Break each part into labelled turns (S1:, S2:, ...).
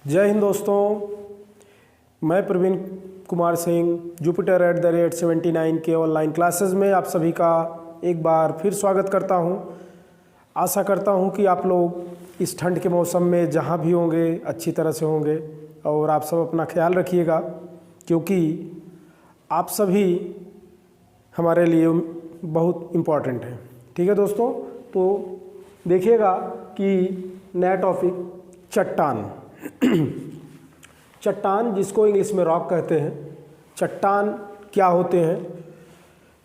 S1: जय हिंद दोस्तों, मैं प्रवीण कुमार सिंह Jupiter@79 के ऑनलाइन क्लासेस में आप सभी का एक बार फिर स्वागत करता हूं। आशा करता हूं कि आप लोग इस ठंड के मौसम में जहां भी होंगे अच्छी तरह से होंगे और आप सब अपना ख्याल रखिएगा, क्योंकि आप सभी हमारे लिए बहुत इम्पॉर्टेंट हैं। ठीक है दोस्तों, तो देखिएगा कि नया टॉपिक चट्टान। चट्टान जिसको इंग्लिश में रॉक कहते हैं, चट्टान क्या होते हैं,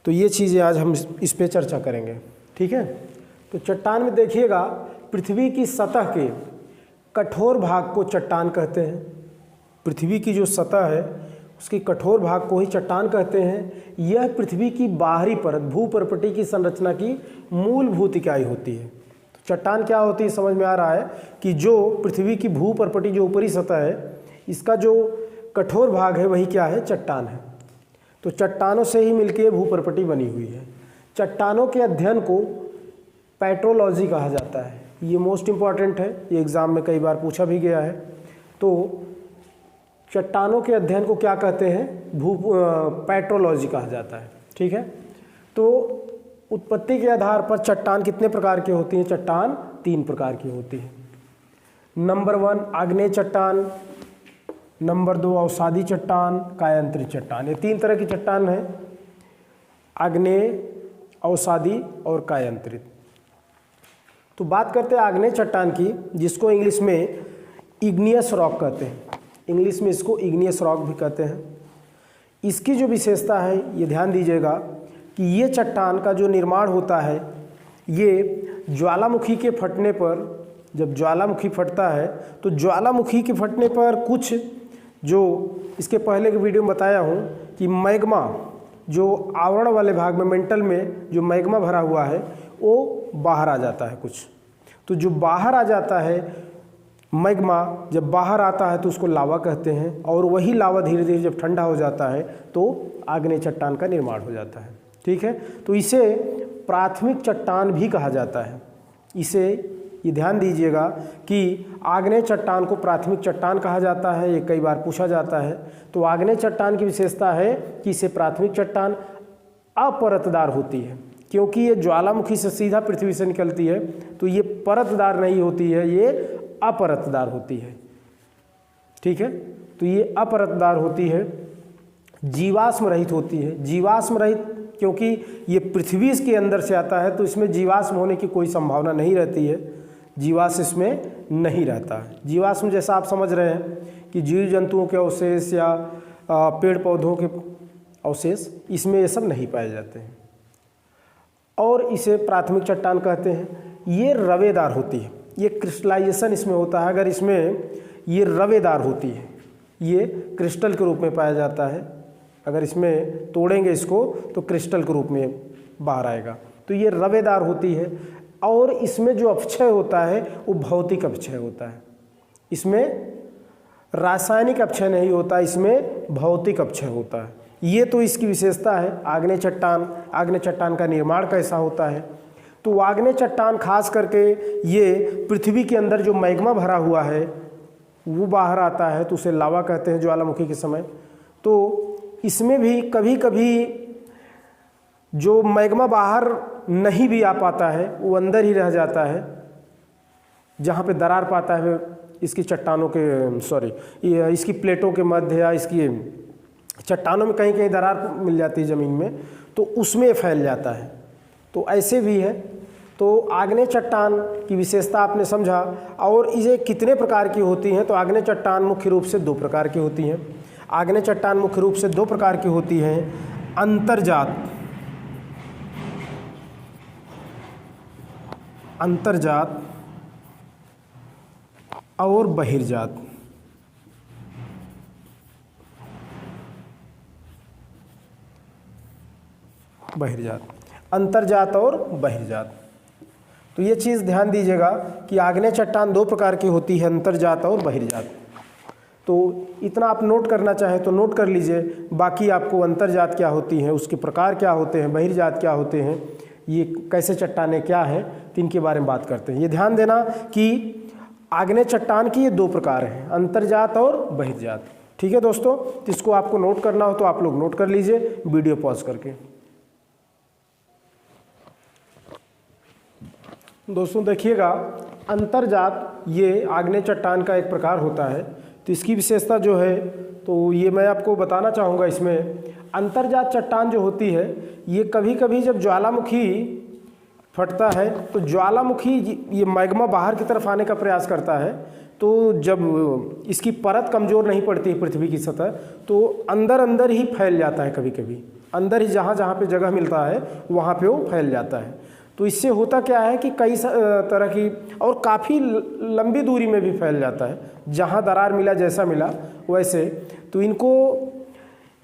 S1: तो ये चीज़ें आज हम इस पे चर्चा करेंगे। ठीक है, तो चट्टान में देखिएगा पृथ्वी की सतह के कठोर भाग को चट्टान कहते हैं। पृथ्वी की जो सतह है उसकी कठोर भाग को ही चट्टान कहते हैं। यह पृथ्वी की बाहरी परत भूपर्पटी की संरचना की मूलभूत इकाई होती है। चट्टान क्या होती है समझ में आ रहा है कि जो पृथ्वी की भूपर्पटी जो ऊपरी सतह है इसका जो कठोर भाग है वही क्या है, चट्टान है। तो चट्टानों से ही मिलकर भूपर्पटी बनी हुई है। चट्टानों के अध्ययन को पेट्रोलॉजी कहा जाता है। ये मोस्ट इम्पॉर्टेंट है, ये एग्ज़ाम में कई बार पूछा भी गया है। तो चट्टानों के अध्ययन को क्या कहते हैं, पेट्रोलॉजी कहा जाता है। ठीक है, तो उत्पत्ति के आधार पर चट्टान कितने प्रकार की होती हैं? चट्टान 3 प्रकार की होती है। नंबर 1 आग्नेय चट्टान, नंबर 2 अवसादी चट्टान, कायांतरित चट्टान। ये 3 तरह की चट्टान है, आग्नेय, अवसादी और कायांतरित। तो बात करते हैं आग्नेय चट्टान की, जिसको इंग्लिश में इग्नियस रॉक कहते हैं। इंग्लिश में इसको इग्नियस रॉक भी कहते हैं। इसकी जो विशेषता है ये ध्यान दीजिएगा कि ये चट्टान का जो निर्माण होता है ये ज्वालामुखी के फटने पर, जब ज्वालामुखी फटता है तो ज्वालामुखी के फटने पर कुछ जो इसके पहले के वीडियो में बताया हूँ कि मैग्मा जो आवरण वाले भाग में मेंटल में जो मैग्मा भरा हुआ है वो बाहर आ जाता है कुछ। तो जो बाहर आ जाता है मैग्मा, जब बाहर आता है तो उसको लावा कहते हैं, और वही लावा धीरे धीरे जब ठंडा हो जाता है तो आग्नेय चट्टान का निर्माण हो जाता है। ठीक है, तो इसे प्राथमिक चट्टान भी कहा जाता है। इसे ये ध्यान दीजिएगा कि आग्नेय चट्टान को प्राथमिक चट्टान कहा जाता है, ये कई बार पूछा जाता है। तो आग्नेय चट्टान की विशेषता है कि इसे प्राथमिक चट्टान अपरतदार होती है, क्योंकि ये ज्वालामुखी से सीधा पृथ्वी से निकलती है, तो ये परतदार नहीं होती है, ये अपरतदार होती है। ठीक है, तो ये अपरतदार होती है, जीवाश्म रहित होती है। जीवाश्म रहित क्योंकि ये पृथ्वी के अंदर से आता है तो इसमें जीवाश्म होने की कोई संभावना नहीं रहती है, जीवाश्म इसमें नहीं रहता है। जीवाश्म जैसा आप समझ रहे हैं कि जीव जंतुओं के अवशेष या पेड़ पौधों के अवशेष, इसमें ये सब नहीं पाए जाते हैं, और इसे प्राथमिक चट्टान कहते हैं। ये रवेदार होती है, ये क्रिस्टलाइजेशन इसमें होता है। अगर इसमें ये रवेदार होती है, ये क्रिस्टल के रूप में पाया जाता है। अगर इसमें तोड़ेंगे इसको तो क्रिस्टल के रूप में बाहर आएगा। तो ये रवेदार होती है, और इसमें जो अपक्षय होता है वो भौतिक अपक्षय होता है। इसमें रासायनिक अपक्षय नहीं होता, इसमें भौतिक अपक्षय होता है। ये तो इसकी विशेषता है आग्नेय चट्टान। आग्नेय चट्टान का निर्माण कैसा होता है, तो आग्नेय चट्टान खास करके ये पृथ्वी के अंदर जो मैग्मा भरा हुआ है वो बाहर आता है, तो उसे लावा कहते हैं ज्वालामुखी के समय। तो इसमें भी कभी कभी जो मैग्मा बाहर नहीं भी आ पाता है वो अंदर ही रह जाता है, जहाँ पे दरार पाता है इसकी चट्टानों के इसकी प्लेटों के मध्य या इसकी चट्टानों में कहीं कहीं दरार मिल जाती है ज़मीन में, तो उसमें फैल जाता है। तो ऐसे भी है। तो आग्नेय चट्टान की विशेषता आपने समझा। और ये कितने प्रकार की होती हैं, तो आग्नेय चट्टान मुख्य रूप से 2 प्रकार की होती हैं। आग्नेय चट्टान मुख्य रूप से 2 प्रकार की होती हैं, अंतर्जात और बहिर्जात। अंतर्जात और बहिर्जात। तो ये चीज़ ध्यान दीजिएगा कि आग्नेय चट्टान 2 प्रकार की होती है, अंतर्जात और बहिर्जात। तो इतना आप नोट करना चाहें तो नोट कर लीजिए। बाकी आपको अंतर्जात क्या होती हैं, उसके प्रकार क्या होते हैं, बहिर्जात क्या होते हैं, ये कैसे चट्टानें क्या हैं, तो इनके बारे में बात करते हैं। ये ध्यान देना कि आग्नेय चट्टान की ये दो प्रकार हैं, अंतर्जात और बहिर्जात। ठीक है दोस्तों, तो इसको आपको नोट करना हो तो आप लोग नोट कर लीजिए वीडियो पॉज करके। दोस्तों देखिएगा, अंतर्जात ये आग्नेय चट्टान का एक प्रकार होता है। तो इसकी विशेषता जो है तो ये मैं आपको बताना चाहूँगा। इसमें अंतर्जात चट्टान जो होती है ये कभी कभी जब ज्वालामुखी फटता है तो ज्वालामुखी ये मैग्मा बाहर की तरफ आने का प्रयास करता है, तो जब इसकी परत कमज़ोर नहीं पड़ती है पृथ्वी की सतह, तो अंदर अंदर ही फैल जाता है, कभी कभी अंदर ही जहाँ जहाँ पे जगह मिलता है वहाँ पे वो फैल जाता है। तो इससे होता क्या है कि कई तरह की और काफ़ी लंबी दूरी में भी फैल जाता है, जहाँ दरार मिला जैसा मिला वैसे। तो इनको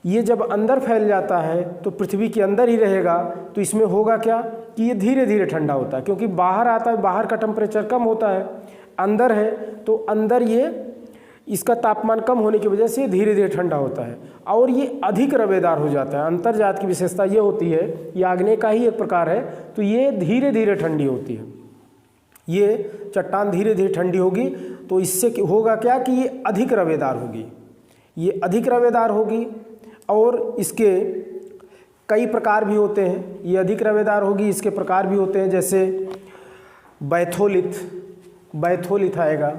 S1: ये जब अंदर फैल जाता है तो पृथ्वी के अंदर ही रहेगा, तो इसमें होगा क्या कि ये धीरे धीरे ठंडा होता है, क्योंकि बाहर आता है, बाहर का टेम्परेचर कम होता है, अंदर है तो अंदर ये इसका तापमान कम होने की वजह से धीरे धीरे ठंडा होता है और ये अधिक रवेदार हो जाता है। अंतर्जात की विशेषता ये होती है, ये आग्नेय का ही एक प्रकार है, तो ये धीरे धीरे ठंडी होती है। ये चट्टान धीरे धीरे ठंडी होगी तो इससे होगा क्या कि ये अधिक रवेदार होगी, ये अधिक रवेदार होगी और इसके कई प्रकार भी होते हैं। ये अधिक रवेदार होगी, इसके प्रकार भी होते हैं, जैसे बैथोलिथ आएगा,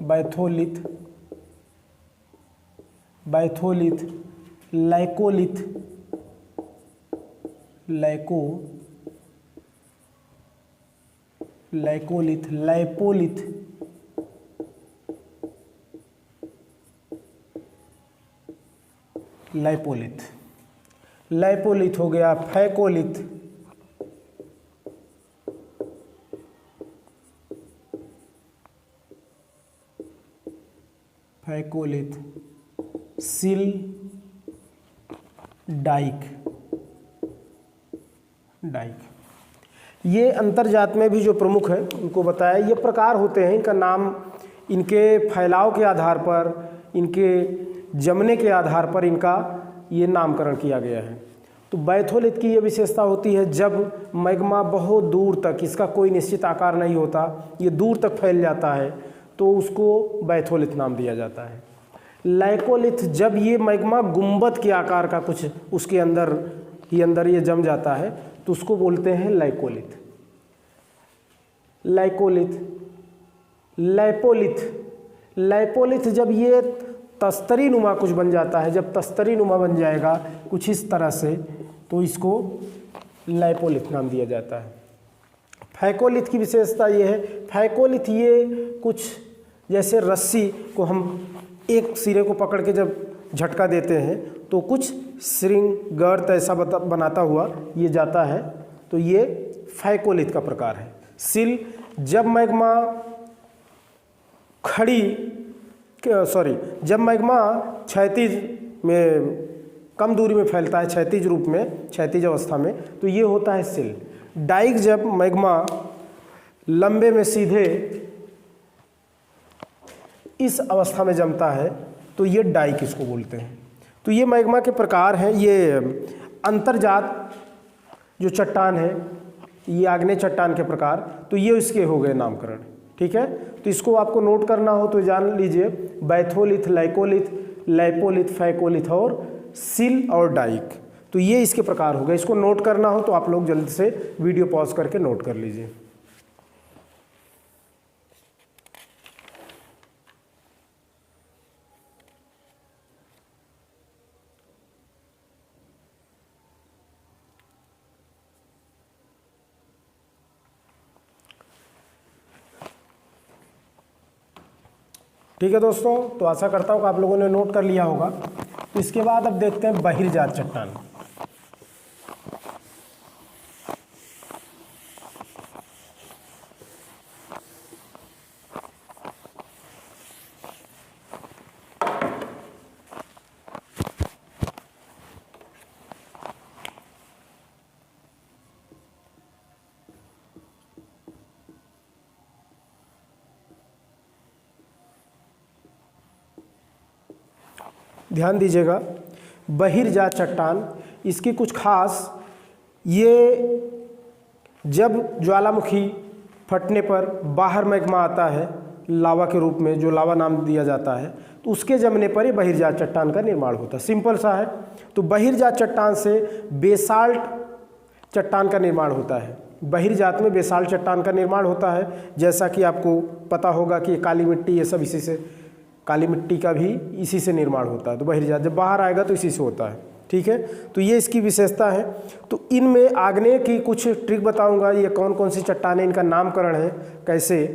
S1: बैथोलिथ, लाइकोलिथ, लाइपोलिथ हो गया, फैकोलिथ, सिल, डाइक। ये अंतर्जात में भी जो प्रमुख है उनको बताया। ये प्रकार होते हैं, इनका नाम इनके फैलाव के आधार पर, इनके जमने के आधार पर इनका ये नामकरण किया गया है। तो बैथोलिथ की ये विशेषता होती है जब मैग्मा बहुत दूर तक, इसका कोई निश्चित आकार नहीं होता, ये दूर तक फैल जाता है तो उसको बैथोलिथ नाम दिया जाता है। लाइकोलिथ, जब ये मैग्मा गुंबद के आकार का कुछ उसके अंदर ये जम जाता है तो उसको बोलते हैं लाइकोलिथ। लाइपोलिथ जब ये तस्तरी नुमा कुछ बन जाता है, जब तस्तरी नुमा बन जाएगा कुछ इस तरह से, तो इसको लाइपोलिथ नाम दिया जाता है। फैकोलिथ की विशेषता ये है, फैकोलिथ ये कुछ जैसे रस्सी को हम एक सिरे को पकड़ के जब झटका देते हैं तो कुछ श्रृंग गर्त ऐसा बनाता हुआ ये जाता है, तो ये फैकोलिथ का प्रकार है। सिल, जब मैग्मा जब मैग्मा क्षैतिज में कम दूरी में फैलता है, क्षैतिज रूप में, क्षैतिज अवस्था में, तो ये होता है सिल। डाइक, जब मैग्मा लंबे में सीधे इस अवस्था में जमता है तो ये डाइक इसको बोलते हैं। तो ये मैग्मा के प्रकार हैं। ये अंतर्जात जो चट्टान है, ये आग्नेय चट्टान के प्रकार, तो ये इसके हो गए नामकरण। ठीक है, तो इसको आपको नोट करना हो तो जान लीजिए, बैथोलिथ, लाइकोलिथ, लाइपोलिथ, फैकोलिथ और सिल और डाइक, तो ये इसके प्रकार हो गए। इसको नोट करना हो तो आप लोग जल्द से वीडियो पॉज करके नोट कर लीजिए। ठीक है दोस्तों, तो आशा करता हूँ कि आप लोगों ने नोट कर लिया होगा। तो इसके बाद अब देखते हैं बहिर्जात चट्टान। ध्यान दीजिएगा, बहिर्जात चट्टान, इसकी कुछ खास, ये जब ज्वालामुखी फटने पर बाहर मैग्मा आता है लावा के रूप में, जो लावा नाम दिया जाता है, तो उसके जमने पर ही बहिर्जात चट्टान का निर्माण होता है। सिंपल सा है। तो बहिर्जात चट्टान से बेसाल्ट चट्टान का निर्माण होता है। बहिर्जात में बेसाल्ट चट्टान का निर्माण होता है। जैसा कि आपको पता होगा कि काली मिट्टी, ये सब इसी से, काली मिट्टी का भी इसी से निर्माण होता है। तो बहिर्जात जब बाहर आएगा तो इसी से होता है। ठीक है, तो ये इसकी विशेषता है। तो इनमें आग्नेय की कुछ ट्रिक बताऊंगा, ये कौन कौन सी चट्टानें, इनका नामकरण है कैसे,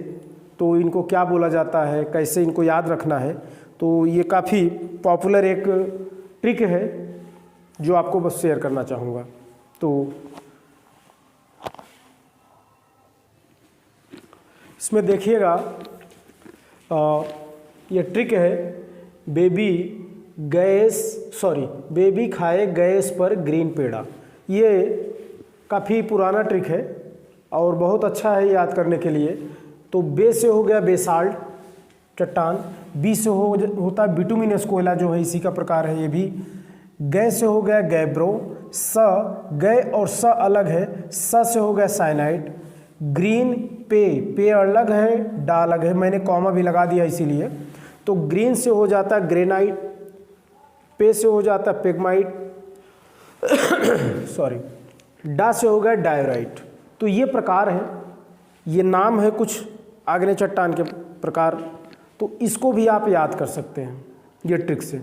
S1: तो इनको क्या बोला जाता है, कैसे इनको याद रखना है। तो ये काफ़ी पॉपुलर एक ट्रिक है जो आपको बस शेयर करना चाहूँगा। तो इसमें देखिएगा, ये ट्रिक है, बेबी खाए गैस पर ग्रीन पेड़ा। ये काफ़ी पुराना ट्रिक है और बहुत अच्छा है याद करने के लिए। तो बे से हो गया बेसाल्ट चट्टान, बी से होता है बिटुमिनस कोयला जो है इसी का प्रकार है ये भी, गै से हो गया गैब्रो, गै और स अलग है, स से हो गया साइनाइड, ग्रीन पे अलग है, डा अलग है, मैंने कॉमा भी लगा दिया इसीलिए। तो ग्रीन से हो जाता है ग्रेनाइट, पे से हो जाता है पेगमाइट सॉरी, डा से हो गया डायोराइट। तो ये प्रकार है, ये नाम है कुछ आग्नेय चट्टान के प्रकार। तो इसको भी आप याद कर सकते हैं ये ट्रिक से।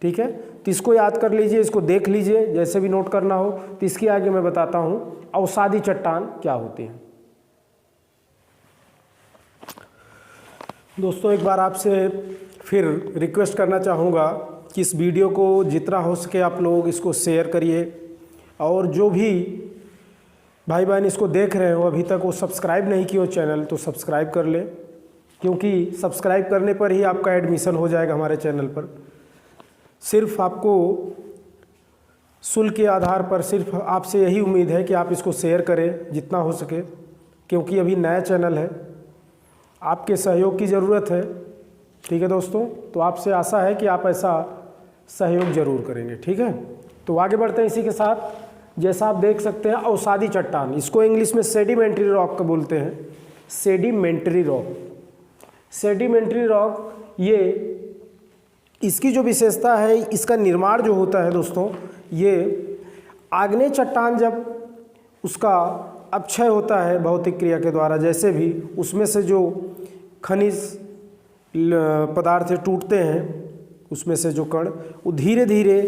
S1: ठीक है, तो इसको याद कर लीजिए, इसको देख लीजिए, जैसे भी नोट करना हो। तो इसके आगे मैं बताता हूँ अवसादी चट्टान क्या होती है। दोस्तों एक बार आपसे फिर रिक्वेस्ट करना चाहूँगा कि इस वीडियो को जितना हो सके आप लोग इसको शेयर करिए, और जो भी भाई बहन इसको देख रहे हो अभी तक वो सब्सक्राइब नहीं किया हो चैनल, तो सब्सक्राइब कर ले, क्योंकि सब्सक्राइब करने पर ही आपका एडमिशन हो जाएगा हमारे चैनल पर। सिर्फ आपको शुल्क के आधार पर सिर्फ आपसे यही उम्मीद है कि आप इसको शेयर करें जितना हो सके, क्योंकि अभी नया चैनल है, आपके सहयोग की ज़रूरत है। ठीक है दोस्तों, तो आपसे आशा है कि आप ऐसा सहयोग ज़रूर करेंगे। ठीक है, तो आगे बढ़ते हैं इसी के साथ। जैसा आप देख सकते हैं अवसादी चट्टान, इसको इंग्लिश में सेडिमेंट्री रॉक का बोलते हैं, सेडिमेंट्री रॉक। सेडिमेंट्री रॉक, ये इसकी जो विशेषता है, इसका निर्माण जो होता है दोस्तों, ये आग्नेय चट्टान जब उसका अपक्षय होता है भौतिक क्रिया के द्वारा, जैसे भी उसमें से जो खनिज पदार्थ टूटते हैं, उसमें से जो कण, वो धीरे धीरे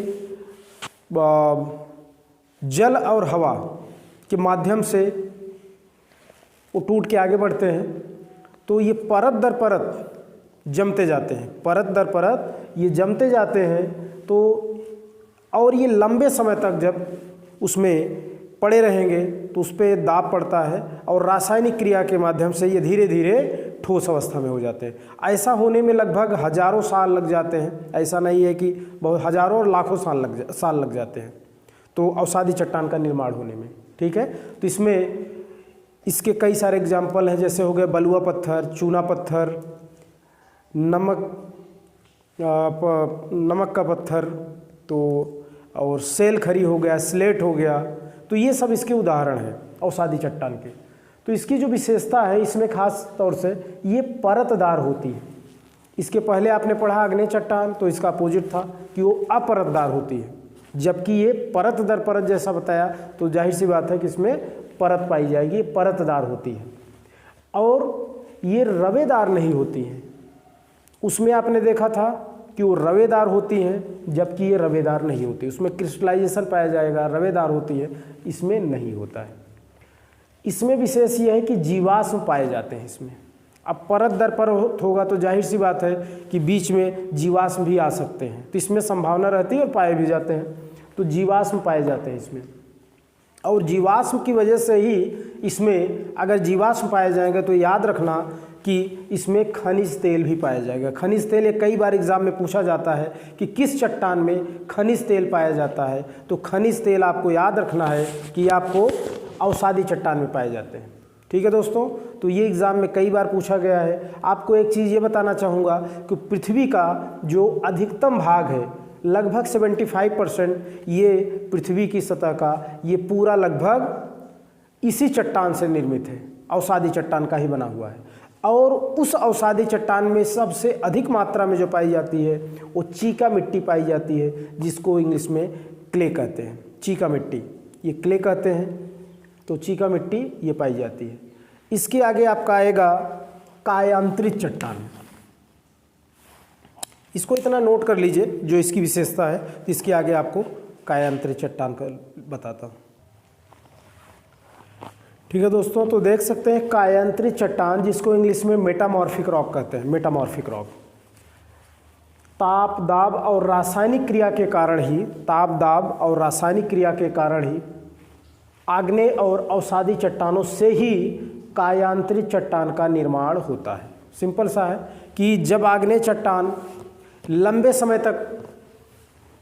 S1: जल और हवा के माध्यम से वो टूट के आगे बढ़ते हैं। तो ये परत दर परत जमते जाते हैं, परत दर परत ये जमते जाते हैं। तो और ये लंबे समय तक जब उसमें पड़े रहेंगे तो उस पर दाब पड़ता है, और रासायनिक क्रिया के माध्यम से ये धीरे धीरे ठोस अवस्था में हो जाते हैं। ऐसा होने में लगभग हजारों साल लग जाते हैं, ऐसा नहीं है कि बहुत हजारों और लाखों साल लग जाते हैं तो अवसादी चट्टान का निर्माण होने में। ठीक है, तो इसमें इसके कई सारे एग्जाम्पल हैं, जैसे हो गए बलुआ पत्थर, चूना पत्थर, नमक का पत्थर, तो और सेल खरी हो गया, स्लेट हो गया। तो ये सब इसके उदाहरण हैं अवसादी चट्टान के। तो इसकी जो विशेषता है, इसमें खास तौर से ये परतदार होती है। इसके पहले आपने पढ़ा आग्नेय चट्टान, तो इसका अपोजिट था कि वो अपरतदार होती है, जबकि ये परत दर परत जैसा बताया, तो जाहिर सी बात है कि इसमें परत पाई जाएगी, परतदार होती है। और ये रवेदार नहीं होती है। उसमें आपने देखा था कि वो रवेदार होती हैं, जबकि ये रवेदार नहीं होती, उसमें क्रिस्टलाइजेशन पाया जाएगा, रवेदार होती है, इसमें नहीं होता है। इसमें विशेष ये है कि जीवाश्म पाए जाते हैं इसमें। अब परत दर परत होगा तो जाहिर सी बात है कि बीच में जीवाश्म भी आ सकते हैं, तो इसमें संभावना रहती है और पाए भी जाते हैं। तो जीवाश्म पाए जाते हैं इसमें, और जीवाश्म की वजह से ही इसमें अगर जीवाश्म पाए जाएंगे तो याद रखना कि इसमें खनिज तेल भी पाया जाएगा। खनिज तेल ये कई बार एग्जाम में पूछा जाता है कि किस चट्टान में खनिज तेल पाया जाता है, तो खनिज तेल आपको याद रखना है कि आपको अवसादी चट्टान में पाए जाते हैं। ठीक है दोस्तों, तो ये एग्ज़ाम में कई बार पूछा गया है। आपको एक चीज़ ये बताना चाहूँगा कि पृथ्वी का जो अधिकतम भाग है, लगभग 75% ये पृथ्वी की सतह का, ये पूरा लगभग इसी चट्टान से निर्मित है। अवसादी चट्टान का ही बना हुआ है। और उस अवसादी चट्टान में सबसे अधिक मात्रा में जो पाई जाती है वो चीका मिट्टी पाई जाती है, जिसको इंग्लिश में क्ले कहते हैं। चीका मिट्टी, ये क्ले कहते हैं। तो चीका मिट्टी ये पाई जाती है। इसके आगे आपका आएगा कायांतरित चट्टान। इसको इतना नोट कर लीजिए जो इसकी विशेषता है। इसके आगे आपको कायांतरित चट्टान का बताता हूँ। ठीक है दोस्तों, तो देख सकते हैं कायांतरित चट्टान, जिसको इंग्लिश में मेटामॉर्फिक रॉक कहते हैं। मेटामॉर्फिक रॉक ताप दाब और रासायनिक क्रिया के कारण ही आग्नेय और अवसादी चट्टानों से ही कायांतरित चट्टान का निर्माण होता है। सिंपल सा है कि जब आग्नेय चट्टान लंबे समय तक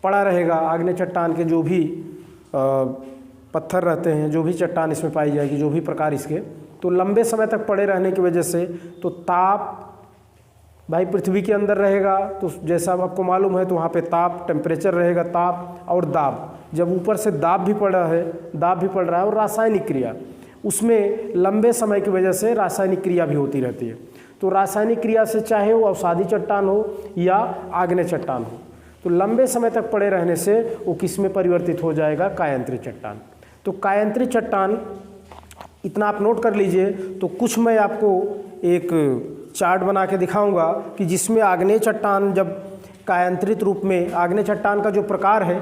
S1: पड़ा रहेगा, आग्नेय चट्टान के जो भी पत्थर रहते हैं, जो भी चट्टान इसमें पाई जाएगी, जो भी प्रकार इसके, तो लंबे समय तक पड़े रहने की वजह से तो ताप भाई पृथ्वी के अंदर रहेगा। तो जैसा आपको मालूम है, तो वहाँ पे ताप, टेम्परेचर रहेगा, ताप और दाब। जब ऊपर से दाब भी पड़ रहा है और रासायनिक क्रिया, उसमें लंबे समय की वजह से रासायनिक क्रिया भी होती रहती है। तो रासायनिक क्रिया से चाहे वो अवसादी चट्टान हो या आग्नेय चट्टान हो, तो लंबे समय तक पड़े रहने से वो किस में परिवर्तित हो जाएगा? कायांतरित चट्टान। तो कायांतरित चट्टान, इतना आप नोट कर लीजिए। तो कुछ मैं आपको एक चार्ट बना के दिखाऊंगा कि जिसमें आग्नेय चट्टान जब कायांतरित रूप में, आग्नेय चट्टान का जो प्रकार है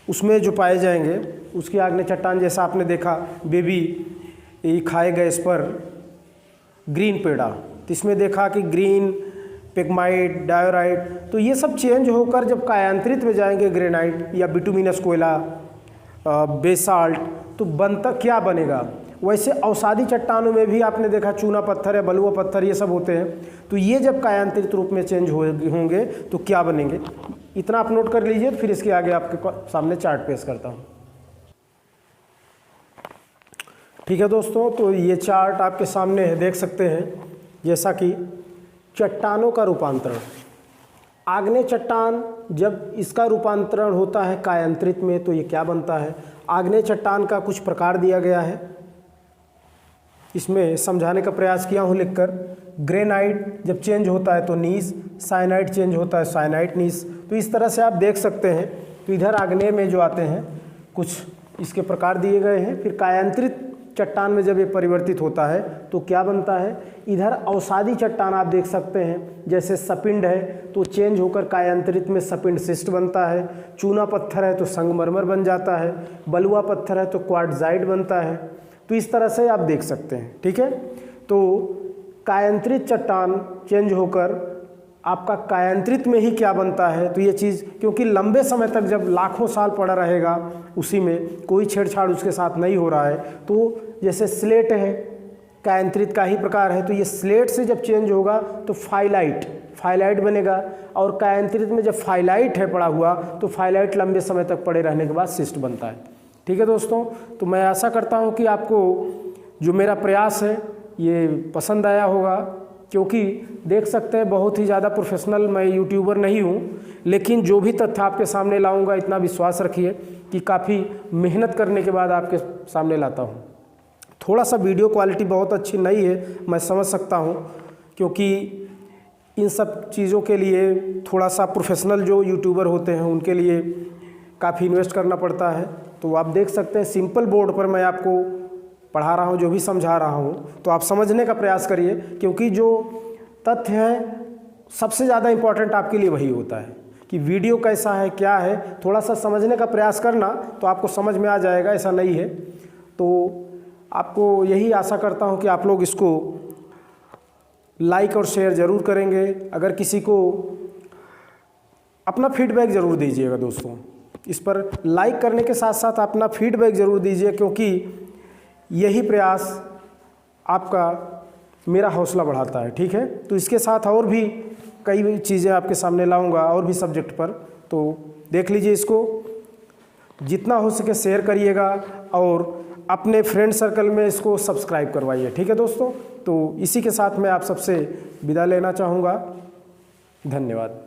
S1: उसमें जो पाए जाएंगे, उसकी आग्नेय चट्टान जैसा आपने देखा बेबी ये खाए गए इस पर ग्रीन पेड़ा, तो इसमें देखा कि ग्रीन, पिगमाइट, डायोराइट, तो ये सब चेंज होकर जब कायांतरित में जाएंगे ग्रेनाइट या बिटुमिनस कोयला, बेसाल्ट, तो बनता क्या बनेगा? वैसे अवसादी चट्टानों में भी आपने देखा चूना पत्थर या बलुआ पत्थर ये सब होते हैं। तो ये जब कायांतरित रूप में चेंज होंगे तो क्या बनेंगे? इतना आप नोट कर लीजिए। फिर इसके आगे आपके सामने चार्ट पेश करता हूँ। ठीक है दोस्तों, तो ये चार्ट आपके सामने है, देख सकते हैं। जैसा कि चट्टानों का रूपांतरण, आग्नेय चट्टान जब इसका रूपांतरण होता है कायांतरित में तो ये क्या बनता है? आग्नेय चट्टान का कुछ प्रकार दिया गया है, इसमें समझाने का प्रयास किया हूँ लिखकर। ग्रेनाइट जब चेंज होता है तो नीस, साइनाइट चेंज होता है साइनाइट नीस। तो इस तरह से आप देख सकते हैं। तो इधर आग्नेय में जो आते हैं कुछ इसके प्रकार दिए गए हैं। फिर कायांतरित चट्टान में जब ये परिवर्तित होता है तो क्या बनता है? इधर अवसादी चट्टान आप देख सकते हैं, जैसे सपिंड है तो चेंज होकर कायांतरित में सपिंड सिस्ट बनता है। चूना पत्थर है तो संगमरमर बन जाता है। बलुआ पत्थर है तो क्वार्टजाइट बनता है। तो इस तरह से आप देख सकते हैं। ठीक है, तो कायांतरित चट्टान चेंज होकर आपका कायांतरित में ही क्या बनता है? तो ये चीज़, क्योंकि लंबे समय तक जब लाखों साल पड़ा रहेगा उसी में, कोई छेड़छाड़ उसके साथ नहीं हो रहा है, तो जैसे स्लेट है कायांतरित का ही प्रकार है, तो ये स्लेट से जब चेंज होगा तो फाइलाइट बनेगा। और कायांतरित में जब फाइलाइट है पड़ा हुआ तो फाइलाइट लंबे समय तक पड़े रहने के बाद सिस्ट बनता है। ठीक है दोस्तों, तो मैं आशा करता हूँ कि आपको जो मेरा प्रयास है ये पसंद आया होगा, क्योंकि देख सकते हैं बहुत ही ज़्यादा प्रोफेशनल मैं यूट्यूबर नहीं हूँ, लेकिन जो भी तथ्य आपके सामने लाऊंगा इतना विश्वास रखिए कि काफ़ी मेहनत करने के बाद आपके सामने लाता हूँ। थोड़ा सा वीडियो क्वालिटी बहुत अच्छी नहीं है, मैं समझ सकता हूँ, क्योंकि इन सब चीज़ों के लिए थोड़ा सा प्रोफेशनल जो यूट्यूबर होते हैं उनके लिए काफ़ी इन्वेस्ट करना पड़ता है। तो आप देख सकते हैं सिंपल बोर्ड पर मैं आपको पढ़ा रहा हूँ, जो भी समझा रहा हूँ, तो आप समझने का प्रयास करिए, क्योंकि जो तथ्य हैं सबसे ज़्यादा इम्पॉर्टेंट आपके लिए वही होता है कि वीडियो कैसा है, क्या है। थोड़ा सा समझने का प्रयास करना तो आपको समझ में आ जाएगा, ऐसा नहीं है। तो आपको यही आशा करता हूँ कि आप लोग इसको लाइक और शेयर ज़रूर करेंगे। अगर किसी को अपना फीडबैक ज़रूर दीजिएगा दोस्तों, इस पर लाइक करने के साथ साथ अपना फीडबैक ज़रूर दीजिए, क्योंकि यही प्रयास आपका मेरा हौसला बढ़ाता है। ठीक है, तो इसके साथ और भी कई चीज़ें आपके सामने लाऊंगा और भी सब्जेक्ट पर, तो देख लीजिए इसको। जितना हो सके शेयर करिएगा और अपने फ्रेंड सर्कल में इसको सब्सक्राइब करवाइए। ठीक है दोस्तों, तो इसी के साथ मैं आप सबसे विदा लेना चाहूँगा। धन्यवाद।